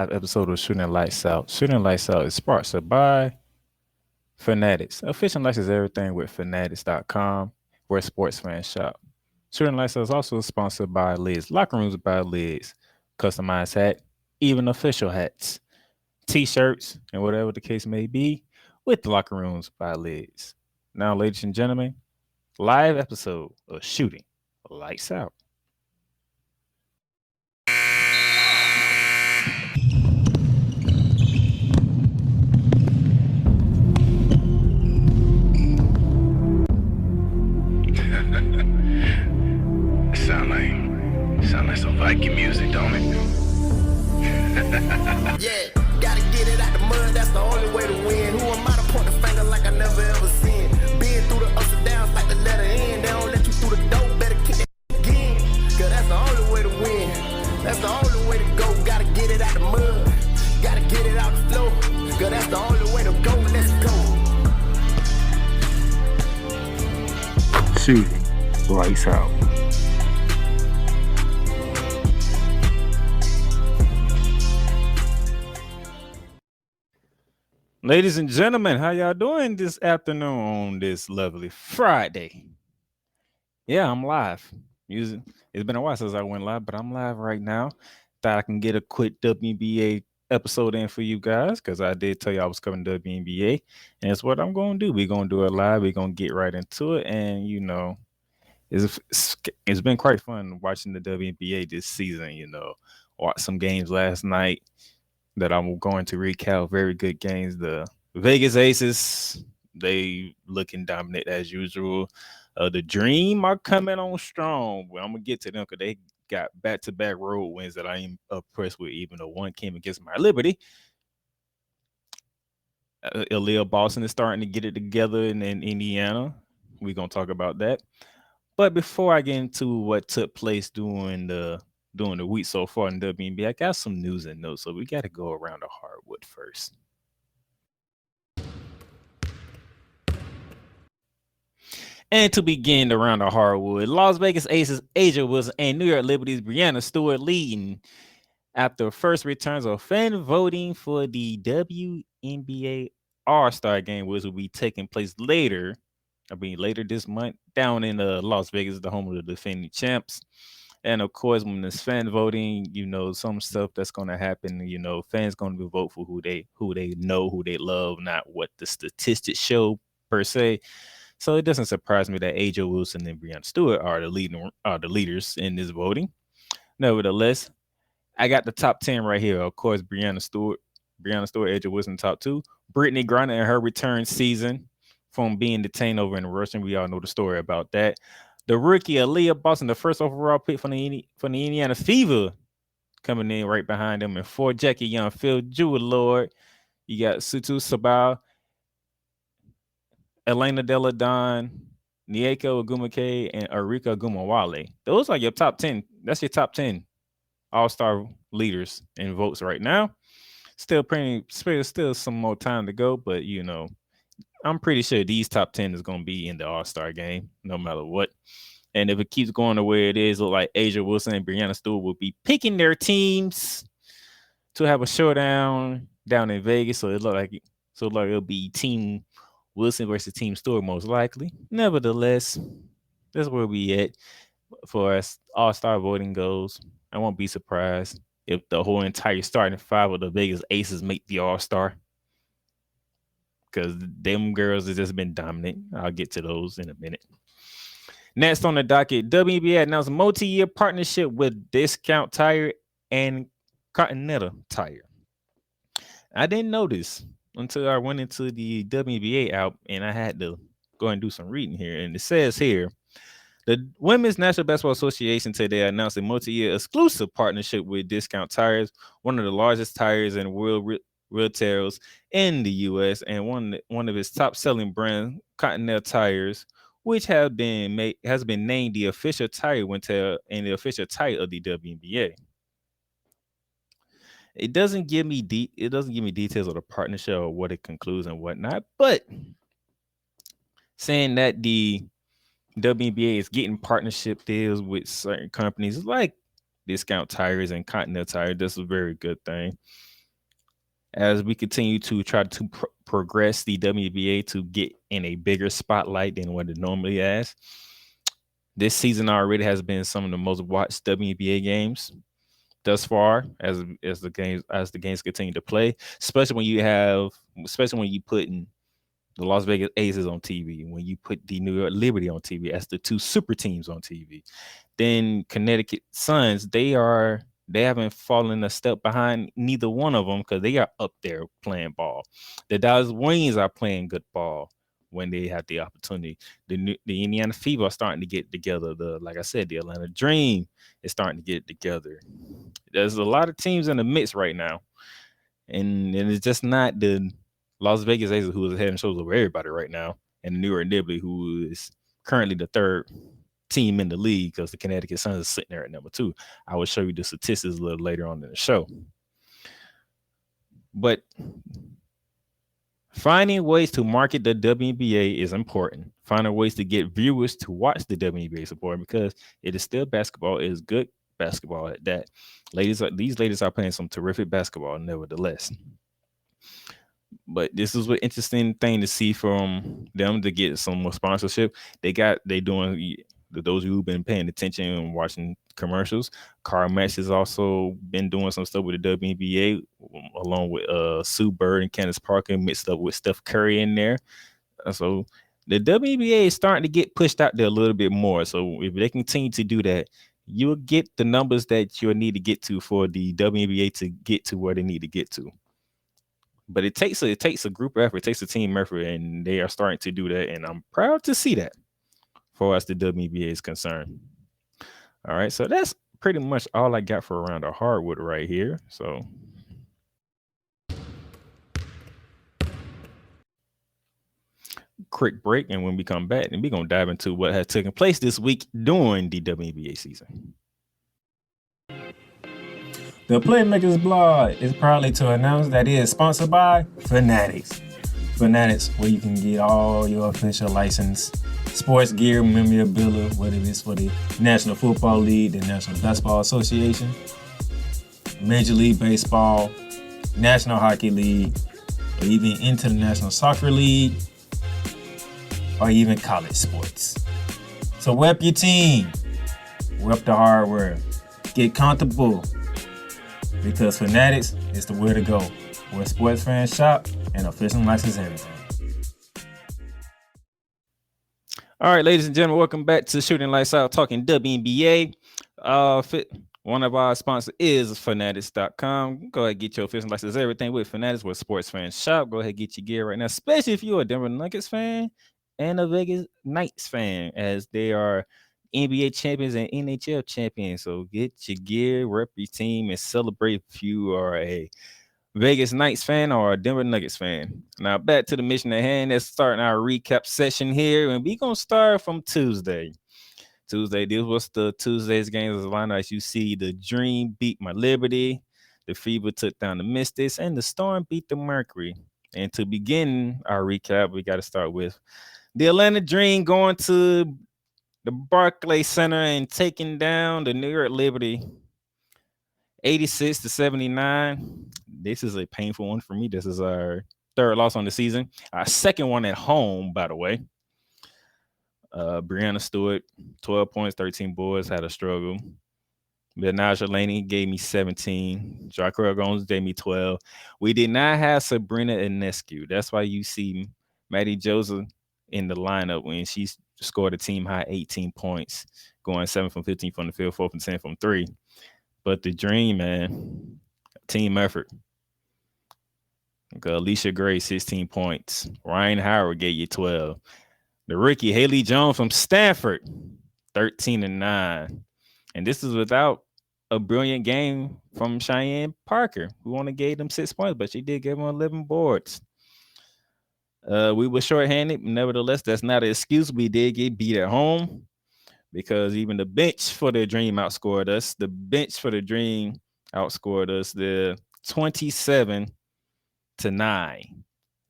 Episode of Shooting Lights Out. Shooting Lights Out is sponsored by Fanatics. Official license everything with Fanatics.com, where sports fans shop. Shooting Lights Out is also sponsored by Lids. Locker Rooms by Lids. Customized hat, even official hats, t-shirts, and whatever the case may be, with Locker Rooms by Lids. Now, ladies and gentlemen, live episode of Shooting Lights Out. Sound like some Viking music, don't it? Yeah, gotta get it out the mud, that's the only way to win. Who am I to point the finger like I never ever seen? Been through the ups and downs like the letter N. They don't let you through the door, better kick that again. Cause that's the only way to win. That's the only way to go. Gotta get it out the mud, gotta get it out the flow. Cause that's the only way to go, let's go. Shooting Lights Out. Ladies and gentlemen, how y'all doing this afternoon on this lovely Friday? Yeah, I'm live. It's been a while since I went live, but I'm live right now. Thought I can get a quick WNBA episode in for you guys because I did tell you I was covering WNBA, and that's what I'm going to do. We're going to do it live. We're going to get right into it, and it's been quite fun watching the WNBA this season. Watched some games last night that I'm going to recap. Very good games. The Vegas Aces, they looking dominant as usual. The Dream are coming on strong. Well, I'm gonna get to them because they got back-to-back road wins that I am impressed with. Even though one came against my Liberty. Aaliyah Boston is starting to get it together in Indiana. We're gonna talk about that. But before I get into what took place during the week so far in WNBA, I got some news and notes, so we got to go around the hardwood first. And to begin around the hardwood, Las Vegas Aces Asia Wilson and New York Liberty's Breanna Stewart leading after first returns of fan voting for the WNBA All-Star Game, which will be taking place later this month down in Las Vegas, the home of the defending champs. And of course, when there's fan voting, some stuff that's going to happen. Fans going to vote for who they know, who they love, not what the statistics show per se. So it doesn't surprise me that AJ Wilson and Breanna Stewart are the leaders in this voting. Nevertheless, I got the top 10 right here. Of course, Breanna Stewart, AJ Wilson, top 2. Britney Griner in her return season from being detained over in Russia. We all know the story about that. The rookie Aaliyah Boston, the first overall pick from the Indiana Fever, coming in right behind them. And 4, Jackie Young, Phil Jewell Lord. You got Sutu Sabal, Elena Della Don, Nieko Agumake, and Arika Gumawale. Those are your top 10. That's your top 10 all-star leaders in votes right now. Still some more time to go, but I'm pretty sure these top 10 is going to be in the All-Star game, no matter what. And if it keeps going the way it is, look like Asia Wilson and Breanna Stewart will be picking their teams to have a showdown down in Vegas. So it look like it'll be Team Wilson versus Team Stewart most likely. Nevertheless, that's where we at for as All-Star voting goes. I won't be surprised if the whole entire starting 5 of the Vegas Aces make the All-Star. Because them girls have just been dominant. I'll get to those in a minute. Next on the docket, WNBA announced a multi-year partnership with Discount Tire and Continental Tire. I didn't know this until I went into the WNBA app and I had to go and do some reading here. And it says here, the Women's National Basketball Association today announced a multi-year exclusive partnership with Discount Tires, one of the largest tires in the world retailers in the U.S. and one of its top-selling brands, Continental Tires, which has been named the official tire winter and the official tire of the WNBA. It doesn't give me details of the partnership or what it concludes and whatnot, but saying that the WNBA is getting partnership deals with certain companies like Discount Tires and Continental Tire, this is a very good thing. as we continue to try to progress the WNBA to get in a bigger spotlight than what it normally has. This season already has been some of the most watched WNBA games thus far as the games continue to play, especially when you put in the Las Vegas Aces on TV, when you put the New York Liberty on TV as the two super teams on TV. Then Connecticut Suns, they haven't fallen a step behind neither one of them because they are up there playing ball. The Dallas Wings are playing good ball when they have the opportunity. The Indiana Fever are starting to get together. Like I said, the Atlanta Dream is starting to get together. There's a lot of teams in the mix right now, and it's just not the Las Vegas Aces who is head and shoulders over everybody right now, and the New York Liberty who is currently the third team in the league because the Connecticut Suns is sitting there at number 2. I will show you the statistics a little later on in the show. But finding ways to market the WNBA is important. Finding ways to get viewers to watch the WNBA is important because it is still basketball. It is good basketball at that. These ladies are playing some terrific basketball, nevertheless. But this is an interesting thing to see from them to get some more sponsorship. They doing those who've been paying attention and watching commercials. CarMax has also been doing some stuff with the WNBA along with Sue Bird and Candace Parker mixed up with Steph Curry in there. So the WNBA is starting to get pushed out there a little bit more. So if they continue to do that, you'll get the numbers that you'll need to get to for the WNBA to get to where they need to get to. But it takes a group effort, it takes a team effort, and they are starting to do that. And I'm proud to see that, for as the WNBA is concerned. All right, so that's pretty much all I got for around the hardwood right here. So quick break, and when we come back, and we're gonna dive into what has taken place this week during the WNBA season. The Playmakers blog is proudly to announce that it is sponsored by Fanatics. Fanatics, where you can get all your official licensed sports gear, memorabilia, whether it's for the National Football League, the National Basketball Association, Major League Baseball, National Hockey League, or even International Soccer League, or even college sports. So rep your team, rep the hardware, get comfortable, because Fanatics is the way to go, where sports fans shop and official license everything. All right, ladies and gentlemen, welcome back to Shooting Lights Out, talking WNBA. One of our sponsors is Fanatics.com. Go ahead and get your official license everything with Fanatics, where sports fans shop. Go ahead and get your gear right now, especially if you're a Denver Nuggets fan and a Vegas Knights fan, as they are NBA champions and NHL champions. So get your gear, rep your team, and celebrate if you are a Vegas Knights fan or a Denver Nuggets fan. Now back to the mission at hand. Let's start our recap session here, and we're gonna start from Tuesday. This was the Tuesday's games as a lineup. As you see, the Dream beat my Liberty, the Fever took down the Mystics, and the Storm beat the Mercury. And to begin our recap, we got to start with the Atlanta Dream going to the Barclays Center and taking down the New York Liberty 86-79. This is a painful one for me. This is our third loss on the season. Our second one at home, by the way. Brianna Stewart, 12 points, 13 boards, had a struggle. Naja Laney gave me 17. Jaquel Gomes gave me 12. We did not have Sabrina Ionescu. That's why you see Maddie Joseph in the lineup when she scored a team high 18 points, going 7 from 15 from the field, 4 from 10 from 3. But the Dream, man, team effort. Alicia Gray, 16 points. Ryan Howard gave you 12. The rookie, Haley Jones from Stanford, 13-9. And this is without a brilliant game from Cheyenne Parker, who only gave them 6 points, but she did give them 11 boards. We were shorthanded. Nevertheless, that's not an excuse. We did get beat at home because even the bench for the Dream outscored us. The 27-9.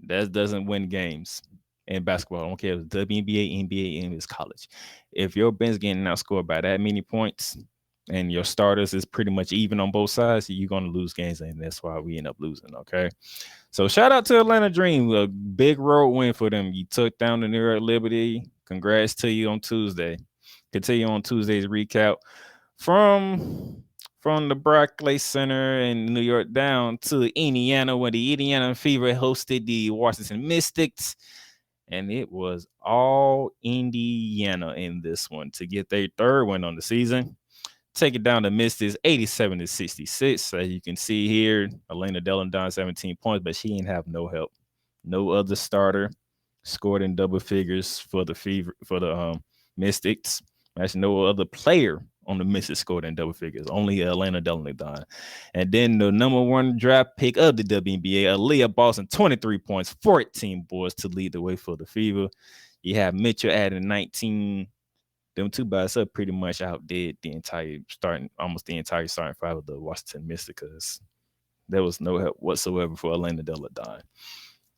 That doesn't win games in basketball. I don't care if it's WNBA, NBA, and it's college. If your bench getting outscored by that many points, and your starters is pretty much even on both sides, you're going to lose games, and that's why we end up losing, okay? So shout out to Atlanta Dream, a big road win for them. You took down the New York Liberty. Congrats to you on Tuesday. Continue on Tuesday's recap from the Barclays Center in New York down to Indiana, where the Indiana Fever hosted the Washington Mystics. And it was all Indiana in this one to get their third win on the season. Take it down to Mystics 87-66. As you can see here, Elena Dellon down 17 points, but she didn't have no help. No other starter scored in double figures for the Mystics. Actually, no other player on the Mystics scored in double figures. Only Elena Dellon Don. And then the number one draft pick of the WNBA, Aaliyah Boston, 23 points, 14 boards to lead the way for the Fever. You have Mitchell adding 19. Them two by itself pretty much outdid almost the entire starting five of the Washington Mystics, because there was no help whatsoever for Elena Dellon.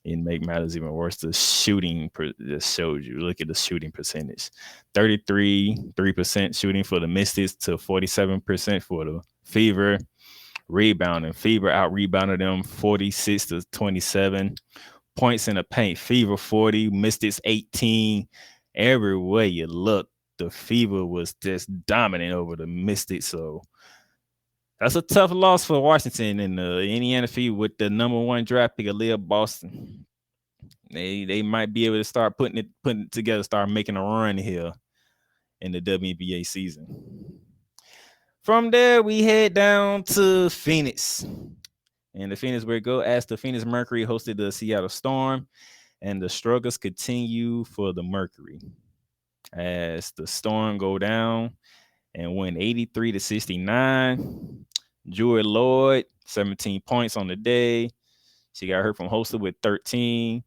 And make matters even worse, the shooting just showed you. Look at the shooting percentage. 3% shooting for the Mystics to 47% for the Fever. Rebounding. Fever out-rebounded them 46-27. Points in the paint. Fever 40, Mystics 18. Every way you look, the Fever was just dominant over the Mystics. So that's a tough loss for Washington and the Indiana Fever with the number one draft pick, Aaliyah Boston. They might be able to start putting it together, start making a run here in the WNBA season. From there, we head down to Phoenix. And the Phoenix, where it go, as the Phoenix Mercury hosted the Seattle Storm, and the struggles continue for the Mercury as the Storm go down and win 83-69. Jewel Lloyd, 17 points on the day. She got hurt from Hosta with 13.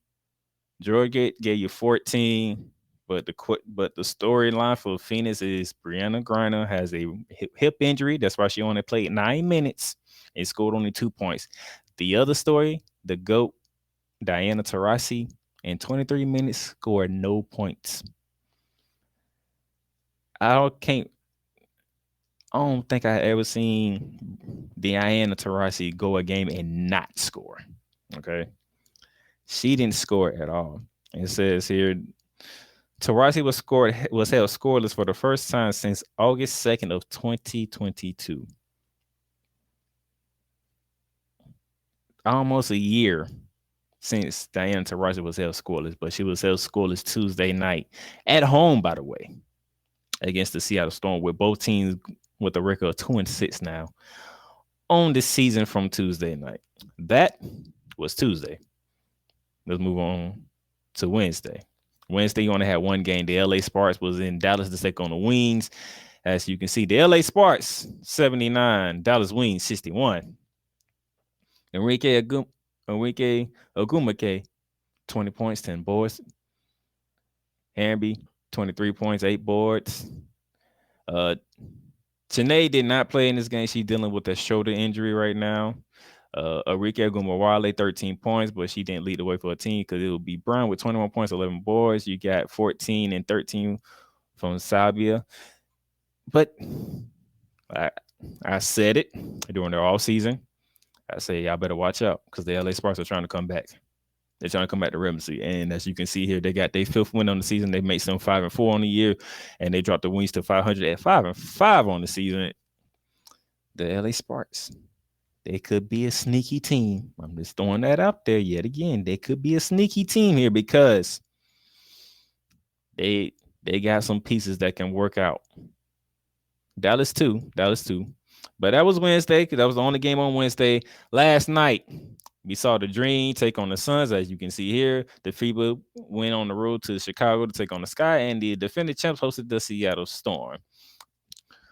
Georgia gave you 14. But the storyline for Phoenix is Britney Griner has a hip injury. That's why she only played 9 minutes and scored only 2 points. The other story, the GOAT, Diana Taurasi, in 23 minutes scored no points. I don't think I ever seen Diana Taurasi go a game and not score. Okay. She didn't score at all. It says here, Taurasi was held scoreless for the first time since August 2nd of 2022. Almost a year since Diana Taurasi was held scoreless, but she was held scoreless Tuesday night at home, by the way, against the Seattle Storm, with both teams with a record of 2-6 now on the season from Tuesday night. That was Tuesday. Let's move on to Wednesday. Wednesday, you only had one game. The LA Sparks was in Dallas to take on the Wings. As you can see, the LA Sparks, 79. Dallas Wings, 61. Enrique Ogumake, 20 points, 10 boards. Hamby, 23 points, 8 boards. Chanae did not play in this game. She's dealing with a shoulder injury right now. Enrique Ogumawale, 13 points, but she didn't lead the way for a team because it would be Brown with 21 points, 11 boards. You got 14 and 13 from Sabia. But I said it during their off season. I say y'all better watch out because the LA Sparks are trying to come back. They're trying to come back to relevancy. And as you can see here, they got their 5th win on the season. They made some 5-4 on the year, and they dropped the Wings to 500 at 5-5 on the season. The LA Sparks, they could be a sneaky team. I'm just throwing that out there yet again. They could be a sneaky team here because they got some pieces that can work out. Dallas too. But that was Wednesday because that was the only game on Wednesday. Last night, we saw the Dream take on the Suns. As you can see here, the Fever went on the road to Chicago to take on the Sky, and the defending champs hosted the Seattle Storm.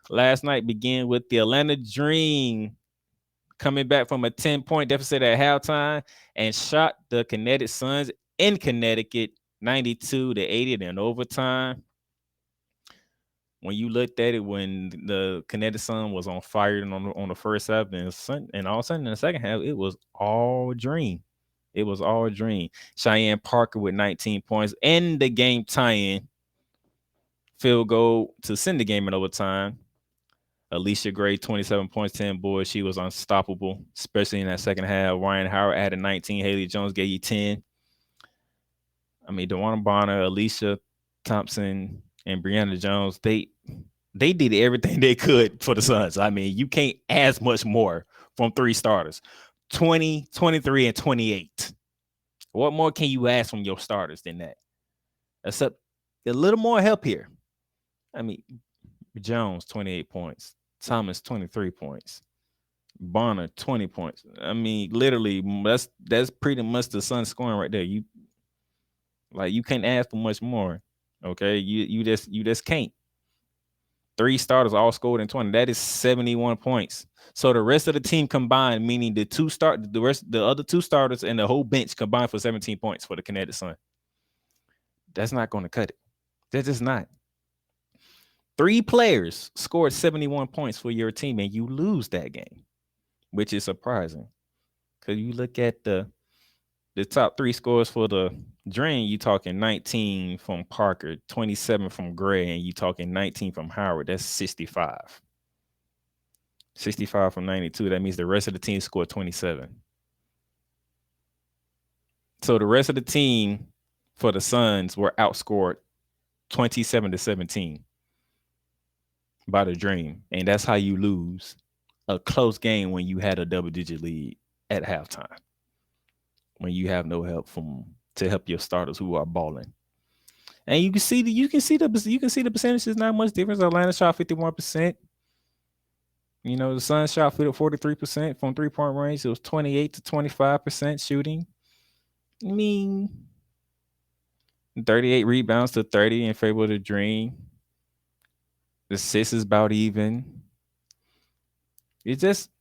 Last night began with the Atlanta Dream coming back from a 10-point deficit at halftime and shot the Connecticut Suns in Connecticut 92-80 in overtime. When you looked at it, when the Connecticut Sun was on fire on the first half, and all of a sudden in the second half, it was all Dream. It was all Dream. Cheyenne Parker with 19 points and the game tying field goal to send the game in overtime. Alicia Gray, 27 points, 10 boards. She was unstoppable, especially in that second half. Ryan Howard added 19. Haley Jones gave you 10. I mean, DeWanna Bonner, Alicia Thompson, and Brianna Jones, they did everything they could for the Suns. I mean, you can't ask much more from three starters. 20, 23, and 28. What more can you ask from your starters than that? Except a little more help here. I mean, Jones, 28 points. Thomas, 23 points. Bonner, 20 points. I mean, literally, that's pretty much the Suns scoring right there. You can't ask for much more. Okay. You just can't. Three starters all scored in 20. That is 71 points. So the rest of the team combined, meaning the other two starters and the whole bench combined for 17 points for the Kinetic Sun. That's not going to cut it. That's just not. Three players scored 71 points for your team and you lose that game, which is surprising. Because you look at the top three scores for the Dream, you talking 19 from Parker, 27 from Gray, and you talking 19 from Howard. That's 65. 65 from 92. That means the rest of the team scored 27. So the rest of the team for the Suns were outscored 27-17 by the Dream. And that's how you lose a close game when you had a double-digit lead at halftime. When you have no help to help your starters who are balling. And you can see the percentages, not much difference. Atlanta shot 51%. You know, the Suns shot 43% from 3-point range. It was 28 to 25% shooting. I mean, 38 rebounds to 30 in favor of the Dream. The assists is about even. It's just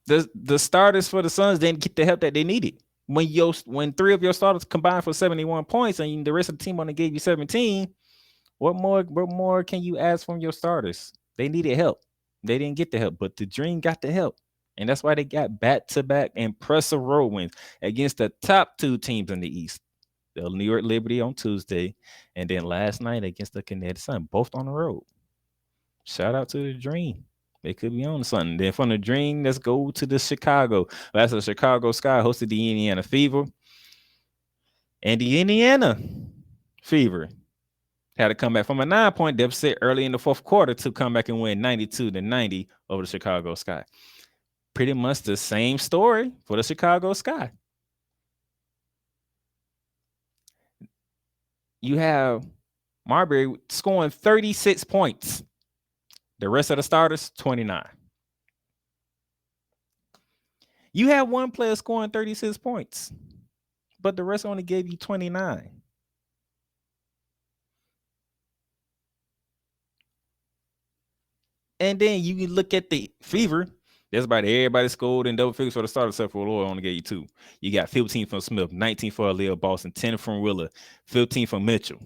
the starters for the Suns didn't get the help that they needed. When three of your starters combined for 71 points and the rest of the team only gave you 17, what more can you ask from your starters? They needed help. They didn't get the help, but the Dream got the help. And that's why they got back-to-back impressive road wins against the top two teams in the East. The New York Liberty on Tuesday, and then last night against the Kinetic Sun, both on the road. Shout out to the Dream. They could be on something. Then from the Dream, let's go to the Chicago. That's the Chicago Sky hosted the Indiana Fever. And the Indiana Fever had to come back from a 9-point deficit early in the fourth quarter to come back and win 92-90 over the Chicago Sky. Pretty much the same story for the Chicago Sky. You have Marbury scoring 36 points. The rest of the starters, 29. You have one player scoring 36 points, but the rest only gave you 29. And then you can look at the Fever. That's about everybody scored in double figures for the starter, except for Lloyd, only gave you 2. You got 15 from Smith, 19 for Aaliyah Boston, 10 from Willer, 15 from Mitchell.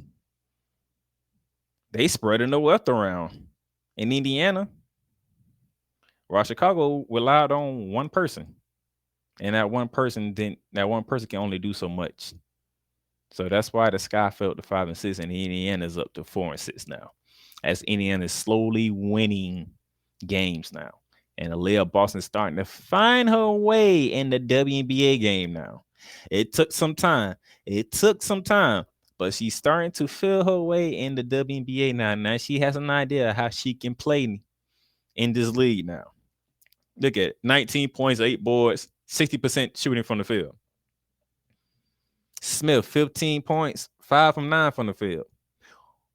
They spreading the wealth around. In Indiana, while Chicago relied on one person. And that one person can only do so much. So that's why the Sky fell to 5-6, and Indiana's up to 4-6 now. As Indiana is slowly winning games now. And Aaliyah Boston starting to find her way in the WNBA game now. It took some time. But she's starting to feel her way in the WNBA now. Now she has an idea how she can play in this league now. Look at it. 19 points, 8 boards, 60% shooting from the field. Smith, 15 points, 5 from 9 from the field.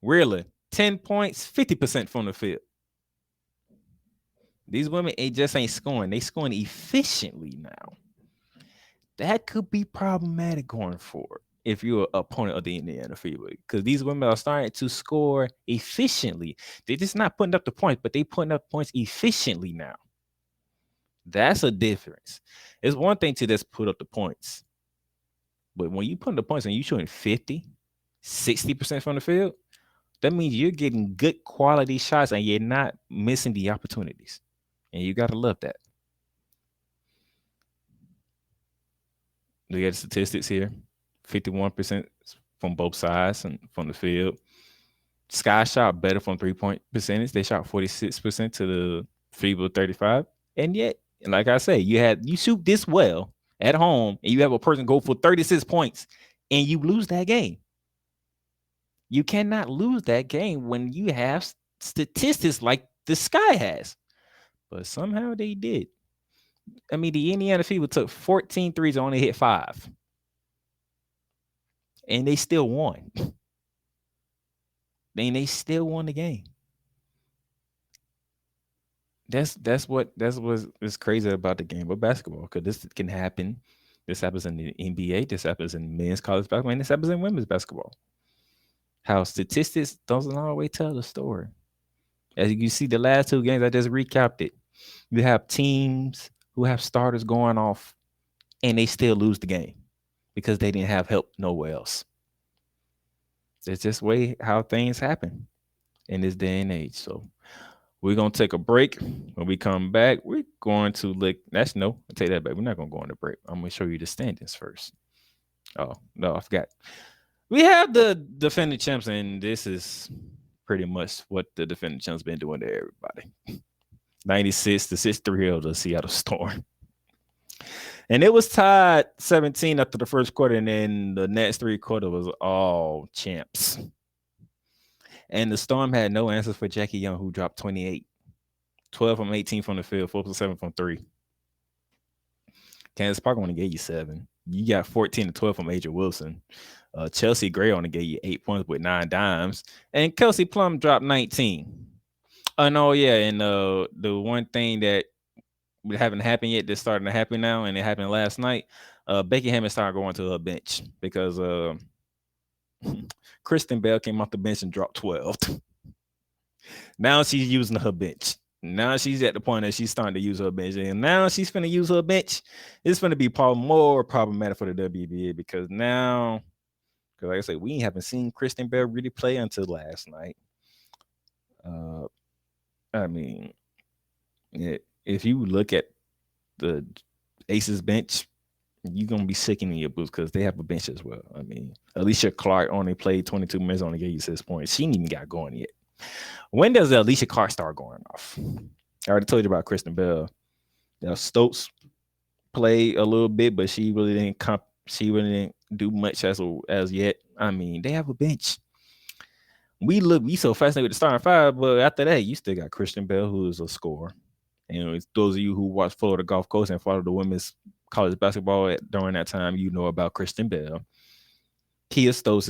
Wheeler, 10 points, 50% from the field. These women, it just ain't scoring. They scoring efficiently now. That could be problematic going forward if you're an opponent of the Indiana Fever, because these women are starting to score efficiently. They're just not putting up the points, but they putting up points efficiently now. That's a difference. It's one thing to just put up the points, but when you put the points and you're shooting 50, 60% from the field, that means you're getting good quality shots and you're not missing the opportunities. And you got to love that. Look at the statistics here. 51% from both sides and from the field. Sky shot better from 3-point percentage. They shot 46% to the feeble 35. And yet, like I say, you shoot this well at home and you have a person go for 36 points and you lose that game. You cannot lose that game when you have statistics like the Sky has. But somehow they did. I mean, the Indiana Fever took 14 threes and only hit 5. And they still won. They still won the game. That's what is crazy about the game of basketball, because this can happen. This happens in the NBA. This happens in men's college basketball. And this happens in women's basketball. How statistics doesn't always tell the story. As you see, the last 2 games, I just recapped it. You have teams who have starters going off, and they still lose the game because they didn't have help nowhere else. It's just way how things happen in this day and age. So we're going to take a break. When we come back, we're going to look. That's no, I'll take that back. We're not going to go on the break. I'm going to show you the standings first. Oh, no, I forgot. We have the defending champs, and this is pretty much what the defending champs been doing to everybody. 96 to 63 of the Seattle Storm. And it was tied 17 after the first quarter, and then the next 3 quarters was all champs. And the Storm had no answers for Jackie Young, who dropped 28. 12 from 18 from the field, 4 from 7 from 3. Kansas Park only gave you 7. You got 14 to 12 from Adrian Wilson. Chelsea Gray only gave you 8 points with 9 dimes. And Kelsey Plum dropped 19. No, yeah, and the one thing that haven't happened yet that's starting to happen now, and it happened last night, Becky Hammond started going to her bench because Kristen Bell came off the bench and dropped 12. Now she's using her bench. Now she's at the point that she's starting to use her bench, and now she's finna use her bench. It's finna be more problematic for the WNBA because now, because like I said, we haven't seen Kristen Bell really play until last night. I mean, if you look at the Aces bench, you're gonna be sickening your boots because they have a bench as well. I mean, Alicia Clark only played 22 minutes, only gave you 6 points. She ain't even got going yet. When does Alicia Clark start going off? I already told you about Kristen Bell. Now Stokes played a little bit, but she really didn't do much as yet. I mean, they have a bench. We so fascinated with the starting 5, but after that, you still got Kristen Bell, who is a scorer. And those of you who watch Florida Gulf Coast and follow the women's college basketball during that time, you know about Kristen Bell. Kia Stokes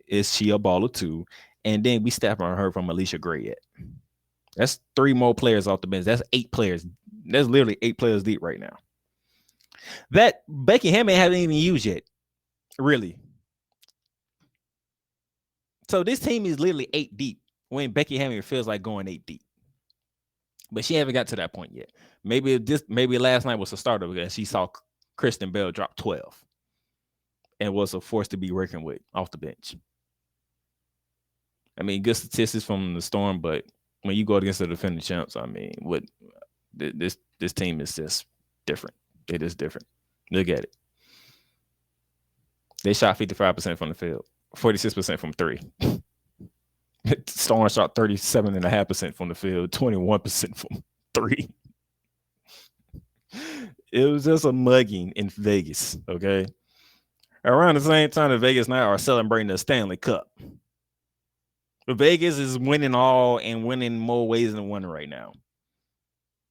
is she a baller too? And then we step on her from Alicia Gray yet. That's 3 more players off the bench. That's 8 players. That's literally 8 players deep right now. That Becky Hammond haven't even used yet, really. So this team is literally 8 deep when Becky Hammond feels like going 8 deep. But she haven't got to that point yet. Maybe last night was a starter because she saw Kristen Bell drop 12 and was a force to be reckoned with off the bench. I mean, good statistics from the Storm, but when you go against the defending champs, I mean, what this team is just different. It is different. Look at it. They shot 55% from the field, 46% from 3. Storm shot 37.5% from the field, 21% from 3. It was just a mugging in Vegas, okay? Around the same time, the Vegas now are celebrating the Stanley Cup. Vegas is winning all and winning more ways than one right now.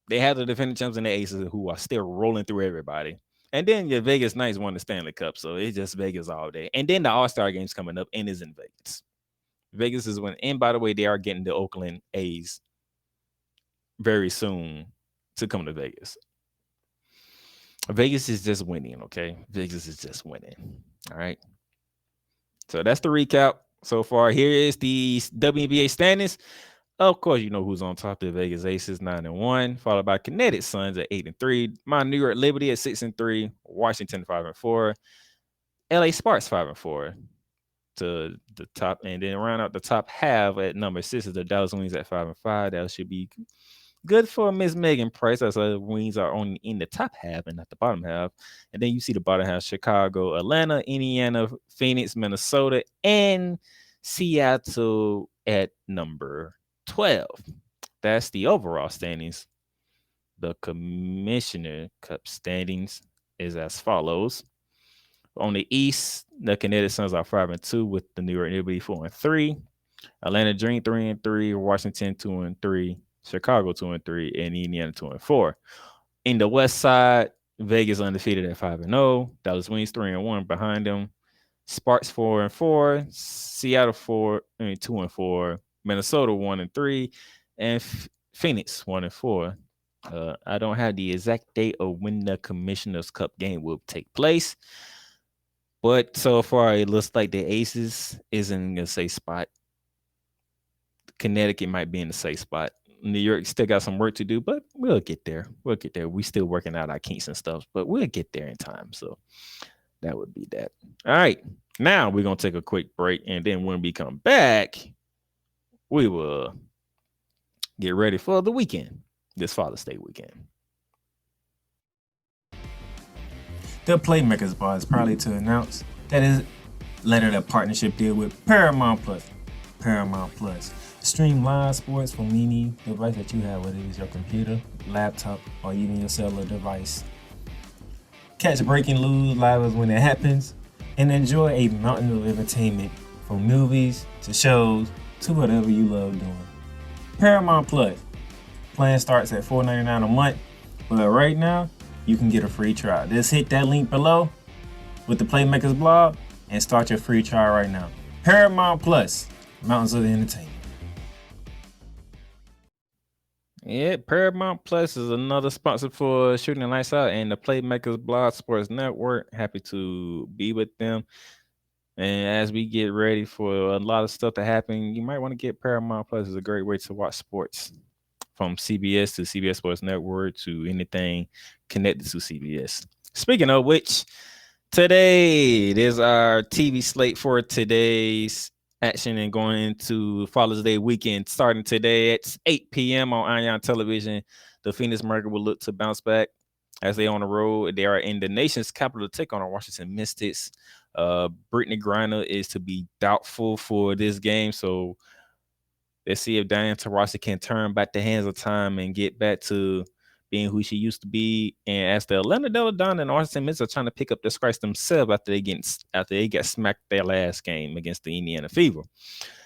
They have the defending champs and the Aces who are still rolling through everybody. And then your Vegas Knights won the Stanley Cup, so it's just Vegas all day. And then the All-Star game's coming up and is in Vegas. Vegas is winning. And by the way, they are getting the Oakland A's very soon to come to Vegas. Vegas is just winning, okay? Vegas is just winning. All right. So that's the recap so far. Here is the WNBA standings. Of course, you know who's on top. The Vegas Aces 9-1, followed by Kinetic Suns at 8-3. My New York Liberty at 6-3. Washington 5-4. LA Sparks 5-4 to the top, and then round out the top half at number 6 is the Dallas Wings at 5-5. That should be good for Miss Megan Price, as the Wings are only in the top half and not the bottom half. And then you see the bottom half: Chicago, Atlanta, Indiana, Phoenix, Minnesota, and Seattle at number 12. That's the overall standings. The Commissioner Cup standings is as follows. On the East, the Connecticut Suns are 5-2 with the New York Liberty 4-3. Atlanta Dream 3-3, Washington 2-3, Chicago 2-3, and Indiana 2-4. In the West Side, Vegas undefeated at 5-0. Dallas Wings 3-1 behind them. Sparks 4-4, Seattle 2-4, Minnesota 1-3, and Phoenix 1-4. I don't have the exact date of when the Commissioner's Cup game will take place, but so far it looks like the Aces is in a safe spot. Connecticut might be in the safe spot. New York still got some work to do, but we'll get there. We'll get there. We still working out our kinks and stuff, but we'll get there in time. So that would be that. All right. Now we're going to take a quick break. And then when we come back, we will get ready for the weekend, this Father's Day weekend. The Playmakers Bar is proudly to announce that it landed a partnership deal with Paramount Plus. Paramount Plus. Stream live sports from any device that you have, whether it is your computer, laptop, or even your cellular device. Catch breaking news live when it happens, and enjoy a mountain of entertainment from movies to shows to whatever you love doing. Paramount Plus. Plan starts at $4.99 a month, but right now you can get a free trial. Just hit that link below with the Playmakers blog and start your free trial right now. Paramount Plus, mountains of entertainment. Yeah, Paramount Plus is another sponsor for Shooting the Lights Out and the Playmakers Blog Sports Network. Happy to be with them. And as we get ready for a lot of stuff to happen, you might want to get Paramount Plus. It's a great way to watch sports from CBS to CBS Sports Network to anything connected to CBS. Speaking of which, today there's our TV slate for today's action and going into Father's Day weekend. Starting today at 8 p.m. on Ion Television, the Phoenix Mercury will look to bounce back as they on the road. They are in the nation's capital to take on the Washington Mystics. Britney Griner is to be doubtful for this game, so let's see if Diana Taurasi can turn back the hands of time and get back to being who she used to be. And as the Atlanta Donna and Washington Mystics are trying to pick up their scratch themselves after they got smacked their last game against the Indiana Fever.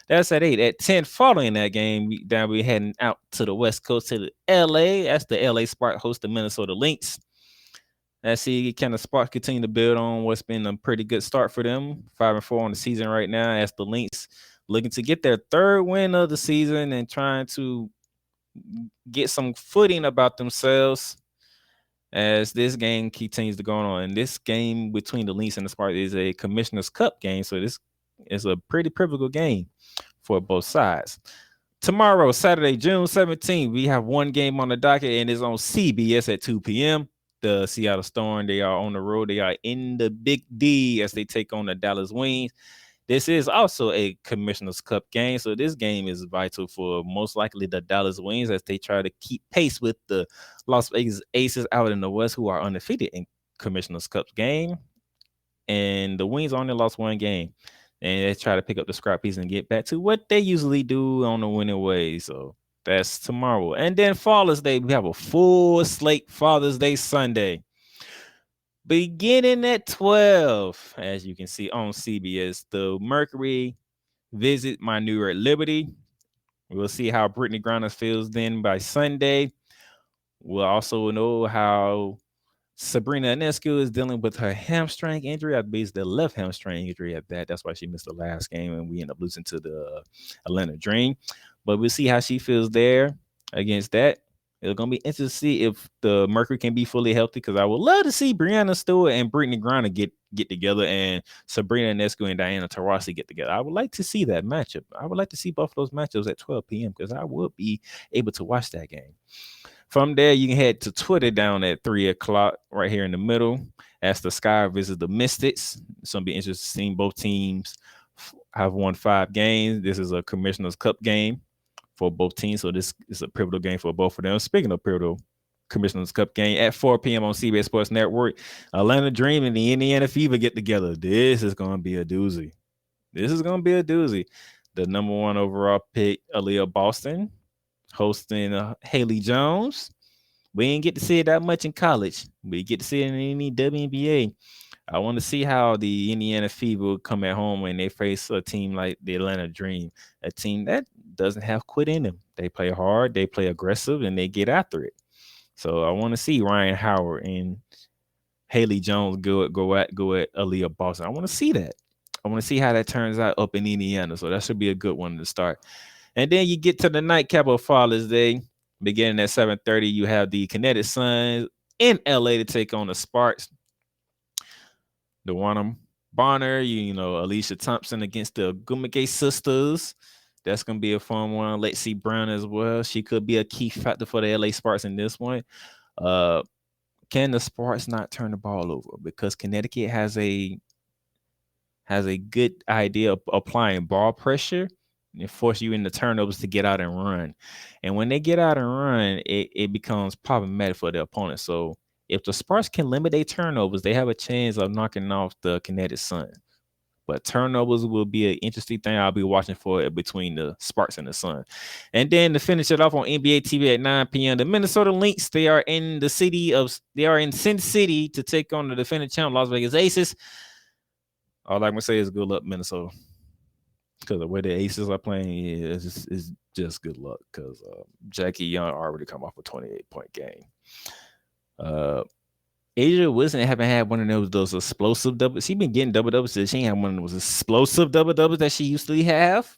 That's at 8. At 10, following that game, we're heading out to the West Coast to the LA. That's the LA Sparks host the Minnesota Lynx. Let's see, kind of Sparks continue to build on what's been a pretty good start for them. 5-4 on the season right now, as the Lynx looking to get their third win of the season and trying to get some footing about themselves as this game continues to go on. And this game between the Lynx and the Sparks is a Commissioner's Cup game, so this is a pretty pivotal game for both sides. Tomorrow, Saturday, June 17th, we have one game on the docket, and it's on CBS at 2 p.m. The Seattle Storm, they are on the road. They are in the Big D as they take on the Dallas Wings. This is also a Commissioner's Cup game, so this game is vital for most likely the Dallas Wings as they try to keep pace with the Las Vegas Aces out in the West, who are undefeated in Commissioner's Cup game. And the Wings only lost one game, and they try to pick up the scrap piece and get back to what they usually do on the winning way. So that's tomorrow. And then Father's Day, we have a full slate Father's Day Sunday. Beginning at 12, as you can see on CBS, the Mercury visit my New York Liberty. We'll see how Britney Griner feels then by Sunday. We'll also know how Sabrina Ionescu is dealing with her hamstring injury. I believe it's the left hamstring injury at that. That's why she missed the last game, and we end up losing to the Atlanta Dream. But we'll see how she feels there against that. It's going to be interesting to see if the Mercury can be fully healthy, because I would love to see Breanna Stewart and Britney Griner get together, and Sabrina Ionescu and Diana Taurasi get together. I would like to see that matchup. I would like to see both of those matchups at 12 p.m. because I would be able to watch that game. From there, you can head to Twitter down at 3 o'clock right here in the middle as the Sky visit the Mystics. It's going to be interesting seeing both teams have won 5 games. This is a Commissioner's Cup game for both teams, so this is a pivotal game for both of them. Speaking of pivotal, Commissioner's Cup game at 4 p.m. on CBS Sports Network, Atlanta Dream and the Indiana Fever get together. This is going to be a doozy. the number 1 overall pick, Aaliyah Boston, hosting Haley Jones. We didn't get to see it that much in college. We get to see it in any WNBA. I want to see how the Indiana Fever will come at home when they face a team like the Atlanta Dream, a team that doesn't have quit in them. They play hard, they play aggressive, and they get after it. So I want to see Ryan Howard and Haley Jones go at Aaliyah Boston. I want to see that. I want to see how that turns out up in Indiana. So that should be a good one to start. And then you get to the nightcap of Father's Day. Beginning at 7:30, you have the Kinetic Suns in LA to take on the Sparks. The Wanham Bonner, you know, Alicia Thompson against the Gumake sisters. That's going to be a fun one. Lexi Brown as well. She could be a key factor for the LA Sparks in this one. Can the Sparks not turn the ball over? Because Connecticut has a good idea of applying ball pressure and force you into turnovers to get out and run. And when they get out and run, it becomes problematic for the opponent. So if the Sparks can limit their turnovers, they have a chance of knocking off the Kinetic Sun. But turnovers will be an interesting thing I'll be watching for between the Sparks and the Sun. And then to finish it off on NBA TV at 9 p.m., the Minnesota Lynx, they are in Sin City to take on the defending champ Las Vegas Aces. All I'm going to say is good luck, Minnesota. Because the way the Aces are playing is just good luck. Because Jackie Young already come off a 28-point game. Asia Wilson haven't had one of those explosive doubles. She's been getting double doubles. She ain't had one of those explosive double doubles that she used to have.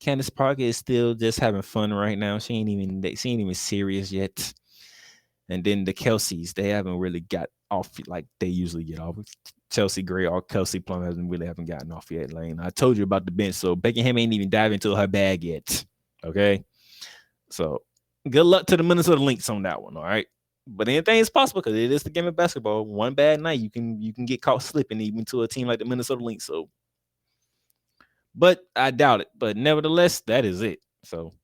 Candace Parker is still just having fun right now. She ain't even serious yet. And then the Kelseys, they haven't really got off like they usually get off. Chelsea Gray or Kelsey Plum haven't gotten off yet, Lane. I told you about the bench, so Beckham ain't even dived into her bag yet. Okay, so good luck to the Minnesota Lynx on that one. All right. But anything is possible because it is the game of basketball. One bad night, you can get caught slipping even to a team like the Minnesota Lynx. So, but I doubt it. But nevertheless, that is it. So,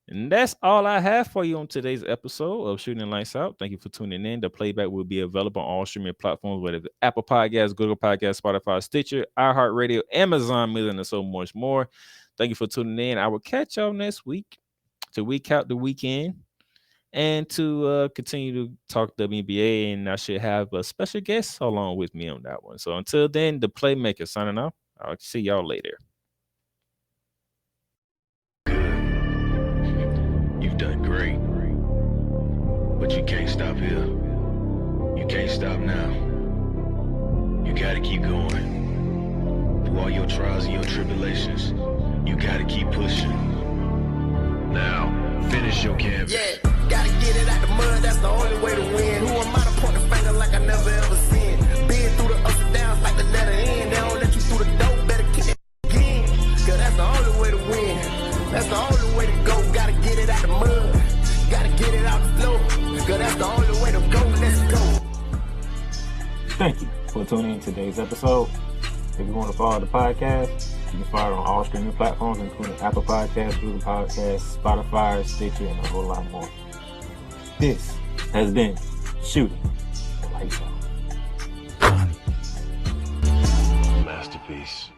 and that's all I have for you on today's episode of Shooting the Lights Out. Thank you for tuning in. The playback will be available on all streaming platforms, whether it's Apple Podcasts, Google Podcasts, Spotify, Stitcher, iHeartRadio, Amazon Music, and so much more. Thank you for tuning in. I will catch y'all next week to recap the weekend. And to continue to talk WNBA, and I should have a special guest along with me on that one. So until then, the Playmaker signing off. I'll see y'all later. You've done great, but you can't stop here. You can't stop now. You gotta keep going. Through all your trials and your tribulations, you gotta keep pushing. Now, finish your canvas. Yeah. Gotta get it out the mud, that's the only way to win. Who am I to point the finger like I never ever seen? Been through the ups and downs like the letter N. They don't let you through the door, better kick it again. Cause that's the only way to win. That's the only way to go. Gotta get it out the mud. Gotta get it out the floor. Cause that's the only way to go. Let's go. Thank you for tuning in to today's episode. If you want to follow the podcast, you can follow it on all streaming platforms, including Apple Podcasts, Google Podcasts, Spotify, Stitcher, and a whole lot more. This has been Shooting the Lights Out. Masterpiece.